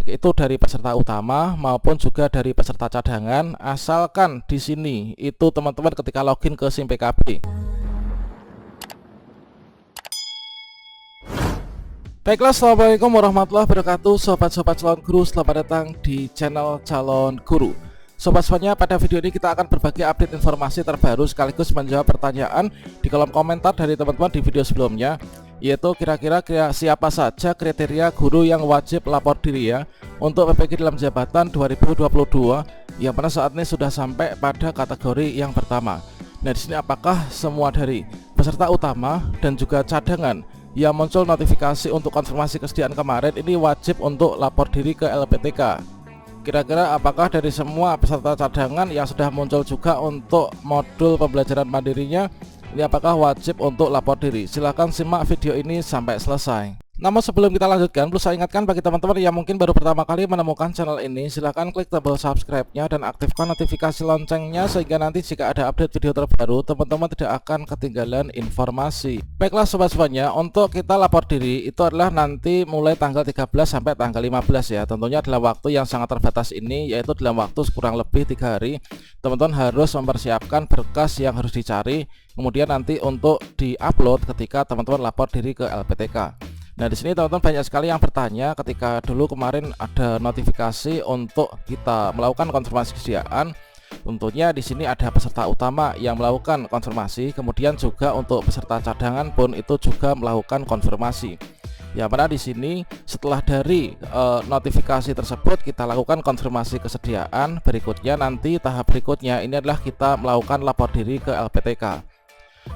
itu dari peserta utama maupun juga dari peserta cadangan, asalkan di sini itu teman-teman ketika login ke SIM PKB. Baiklah, assalamualaikum warahmatullahi wabarakatuh, sobat-sobat calon guru, selamat datang di channel calon guru. Sobat-sobatnya, pada video ini kita akan berbagi update informasi terbaru sekaligus menjawab pertanyaan di kolom komentar dari teman-teman di video sebelumnya, yaitu kira-kira siapa saja kriteria guru yang wajib lapor diri ya untuk PPG dalam jabatan 2022 yang mana saat ini sudah sampai pada kategori yang pertama. Nah, di sini apakah semua dari peserta utama dan juga cadangan yang muncul notifikasi untuk konfirmasi kesediaan kemarin ini wajib untuk lapor diri ke LPTK? Kira-kira apakah dari semua peserta cadangan yang sudah muncul juga untuk modul pembelajaran mandirinya ini apakah wajib untuk lapor diri? Silahkan simak video ini sampai selesai. Namun sebelum kita lanjutkan, perlu saya ingatkan bagi teman-teman yang mungkin baru pertama kali menemukan channel ini, silahkan klik tombol subscribe-nya dan aktifkan notifikasi loncengnya sehingga nanti jika ada update video terbaru, teman-teman tidak akan ketinggalan informasi. Baiklah sobat-sobatnya, untuk kita lapor diri itu adalah nanti mulai tanggal 13 sampai tanggal 15 ya. Tentunya dalam waktu yang sangat terbatas ini, yaitu dalam waktu kurang lebih 3 hari, teman-teman harus mempersiapkan berkas yang harus dicari, kemudian nanti untuk di-upload ketika teman-teman lapor diri ke LPTK. Nah, di sini teman-teman banyak sekali yang bertanya ketika dulu kemarin ada notifikasi untuk kita melakukan konfirmasi kesediaan. Tentunya di sini ada peserta utama yang melakukan konfirmasi, kemudian juga untuk peserta cadangan pun itu juga melakukan konfirmasi. Ya, mana di sini setelah dari notifikasi tersebut kita lakukan konfirmasi kesediaan, berikutnya nanti tahap berikutnya ini adalah kita melakukan lapor diri ke LPTK.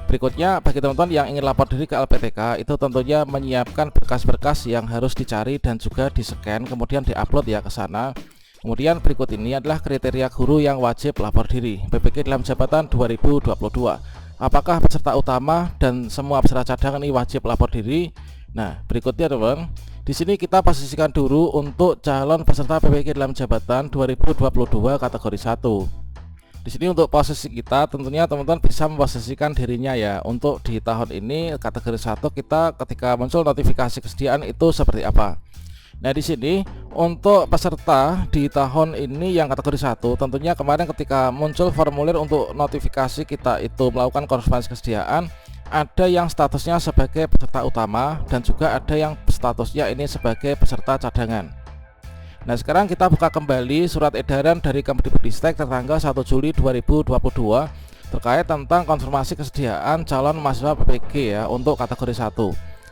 Berikutnya bagi teman-teman yang ingin lapor diri ke LPTK itu tentunya menyiapkan berkas-berkas yang harus dicari dan juga di-scan kemudian di-upload ya ke sana. Kemudian berikut ini adalah kriteria guru yang wajib lapor diri PPG dalam jabatan 2022. Apakah peserta utama dan semua peserta cadangan ini wajib lapor diri? Nah, berikutnya teman, di sini kita posisikan dulu untuk calon peserta PPG dalam jabatan 2022 kategori 1. Di sini untuk posisi kita tentunya teman-teman bisa memposisikan dirinya ya. Untuk di tahun ini kategori 1 kita ketika muncul notifikasi kesediaan itu seperti apa. Nah, di sini untuk peserta di tahun ini yang kategori 1 tentunya kemarin ketika muncul formulir untuk notifikasi kita itu melakukan konfirmasi kesediaan, ada yang statusnya sebagai peserta utama dan juga ada yang statusnya ini sebagai peserta cadangan. Nah, sekarang kita buka kembali surat edaran dari Kemdikbudristek tertanggal 1 Juli 2022 terkait tentang konfirmasi kesediaan calon mahasiswa PPG ya untuk kategori 1.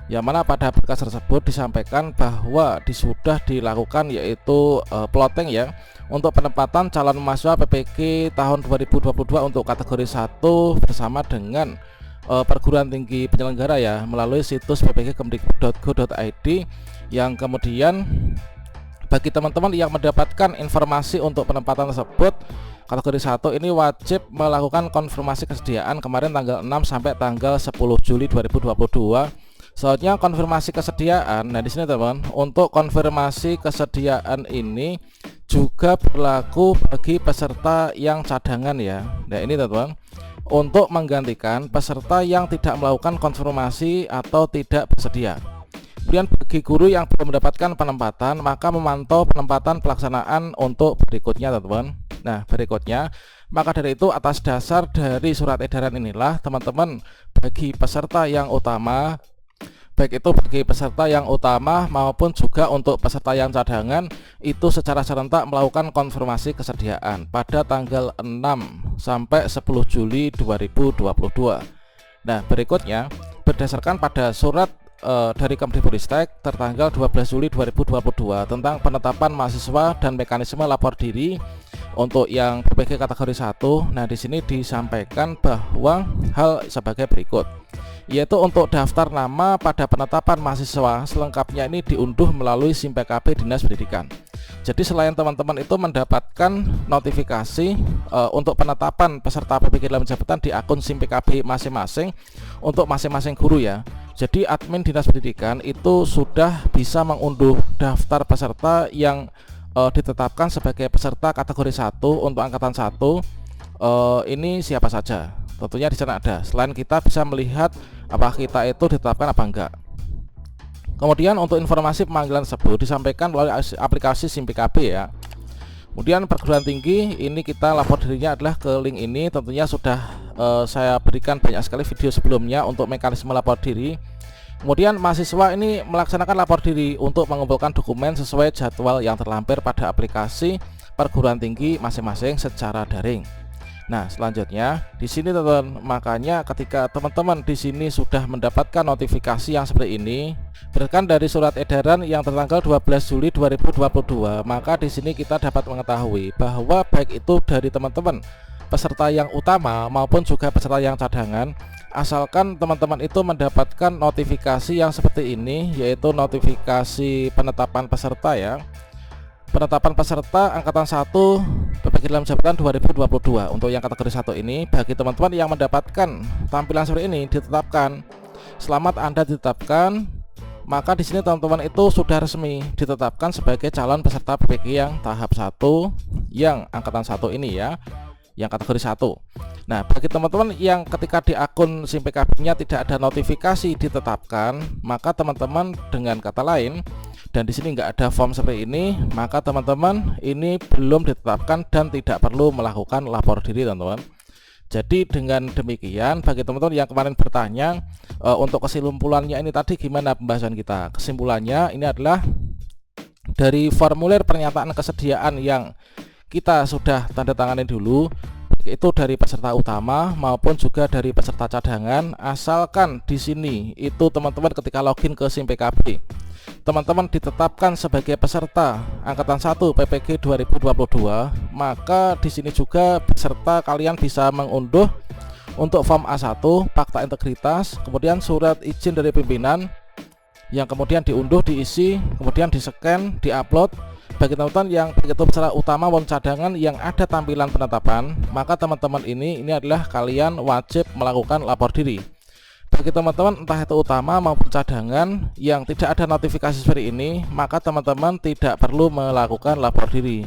Yang mana pada berkas tersebut disampaikan bahwa sudah dilakukan yaitu plotting ya untuk penempatan calon mahasiswa PPG tahun 2022 untuk kategori 1 bersama dengan perguruan tinggi penyelenggara ya melalui situs ppg.kemdikbud.go.id yang kemudian bagi teman-teman yang mendapatkan informasi untuk penempatan tersebut kategori 1 ini wajib melakukan konfirmasi kesediaan kemarin tanggal 6 sampai tanggal 10 Juli 2022. Soalnya konfirmasi kesediaan. Nah, di sini teman, untuk konfirmasi kesediaan ini juga berlaku bagi peserta yang cadangan ya. Nah, ini teman, untuk menggantikan peserta yang tidak melakukan konfirmasi atau tidak bersedia. Kemudian bagi guru yang belum mendapatkan penempatan maka memantau penempatan pelaksanaan untuk berikutnya teman-teman. Nah, berikutnya maka dari itu atas dasar dari surat edaran inilah teman-teman bagi peserta yang utama, baik itu bagi peserta yang utama maupun juga untuk peserta yang cadangan itu secara serentak melakukan konfirmasi kesediaan pada tanggal 6 sampai 10 Juli 2022. Nah, berikutnya berdasarkan pada surat dari Kemdikbudristek tertanggal 12 Juli 2022 tentang penetapan mahasiswa dan mekanisme lapor diri untuk yang PPG kategori 1. Nah, di sini disampaikan bahwa hal sebagai berikut, yaitu untuk daftar nama pada penetapan mahasiswa selengkapnya ini diunduh melalui SIM PKB Dinas Pendidikan. Jadi selain teman-teman itu mendapatkan notifikasi untuk penetapan peserta PPG dalam jabatan di akun SIM PKB masing-masing untuk masing-masing guru ya. Jadi admin Dinas Pendidikan itu sudah bisa mengunduh daftar peserta yang ditetapkan sebagai peserta kategori 1 untuk angkatan 1. Ini siapa saja? Tentunya di sana ada. Selain kita bisa melihat apakah kita itu ditetapkan apa enggak. Kemudian untuk informasi pemanggilan tersebut disampaikan melalui aplikasi SIM PKB ya. Kemudian perguruan tinggi ini kita lapor dirinya adalah ke link ini. Tentunya sudah saya berikan banyak sekali video sebelumnya untuk mekanisme lapor diri. Kemudian mahasiswa ini melaksanakan lapor diri untuk mengumpulkan dokumen sesuai jadwal yang terlampir pada aplikasi perguruan tinggi masing-masing secara daring. Nah, selanjutnya di sini teman-teman, makanya ketika teman-teman di sini sudah mendapatkan notifikasi yang seperti ini berdasarkan dari surat edaran yang tertanggal 12 Juli 2022, maka di sini kita dapat mengetahui bahwa baik itu dari teman-teman peserta yang utama maupun juga peserta yang cadangan, asalkan teman-teman itu mendapatkan notifikasi yang seperti ini, yaitu notifikasi penetapan peserta ya. Penetapan peserta angkatan 1 PPG dalam jabatan 2022 untuk yang kategori 1 ini. Bagi teman-teman yang mendapatkan tampilan seperti ini ditetapkan, selamat Anda ditetapkan, maka di sini teman-teman itu sudah resmi ditetapkan sebagai calon peserta PPG yang tahap 1 yang angkatan 1 ini ya, yang kategori 1. Nah, bagi teman-teman yang ketika di akun SIM PKB-nya tidak ada notifikasi ditetapkan, maka teman-teman dengan kata lain, dan di sini nggak ada form seperti ini, maka teman-teman ini belum ditetapkan dan tidak perlu melakukan lapor diri teman-teman. Jadi dengan demikian, bagi teman-teman yang kemarin bertanya untuk kesimpulannya ini tadi gimana pembahasan kita, kesimpulannya ini adalah dari formulir pernyataan kesediaan yang kita sudah tanda tangani dulu, itu dari peserta utama maupun juga dari peserta cadangan, asalkan di sini itu teman-teman ketika login ke SIM PKB teman-teman ditetapkan sebagai peserta angkatan 1 PPG 2022, maka di sini juga peserta kalian bisa mengunduh untuk form A1 fakta integritas, kemudian surat izin dari pimpinan yang kemudian diunduh, diisi, kemudian di-scan, di-upload. Bagi teman-teman yang begitu peserta utama maupun cadangan yang ada tampilan penetapan, maka teman-teman ini adalah kalian wajib melakukan lapor diri. Bagi teman-teman entah itu utama maupun cadangan yang tidak ada notifikasi seperti ini, maka teman-teman tidak perlu melakukan lapor diri.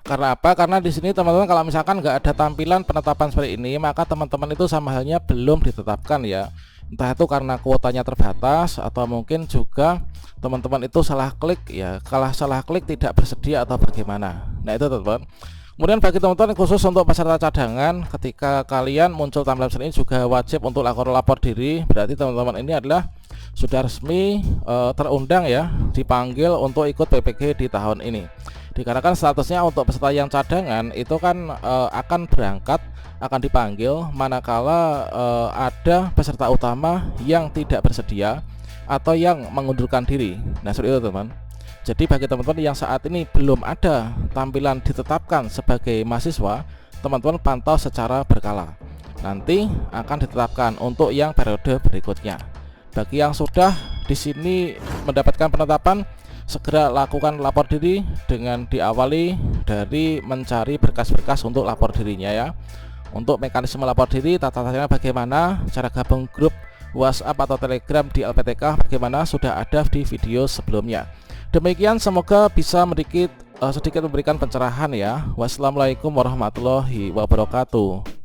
Karena apa? Karena di sini teman-teman kalau misalkan nggak ada tampilan penetapan seperti ini, maka teman-teman itu sama halnya belum ditetapkan ya. Entah itu karena kuotanya terbatas atau mungkin juga teman-teman itu salah klik ya. Kalau salah klik tidak bersedia atau bagaimana. Nah, itu teman-teman. Kemudian bagi teman-teman khusus untuk peserta cadangan, ketika kalian muncul tampilan seperti ini juga wajib untuk lapor diri. Berarti teman-teman ini adalah sudah resmi terundang ya, dipanggil untuk ikut PPG di tahun ini. Dikarenakan statusnya untuk peserta yang cadangan itu kan akan berangkat, akan dipanggil manakala ada peserta utama yang tidak bersedia atau yang mengundurkan diri. Nah, seperti itu teman. Jadi bagi teman-teman yang saat ini belum ada tampilan ditetapkan sebagai mahasiswa, teman-teman pantau secara berkala. Nanti akan ditetapkan untuk yang periode berikutnya. Bagi yang sudah di sini mendapatkan penetapan, segera lakukan lapor diri dengan diawali dari mencari berkas-berkas untuk lapor dirinya ya. Untuk mekanisme lapor diri, tata caranya bagaimana, cara gabung grup WhatsApp atau Telegram di LPTK bagaimana, sudah ada di video sebelumnya. Demikian, semoga bisa sedikit memberikan pencerahan ya. Wassalamualaikum warahmatullahi wabarakatuh.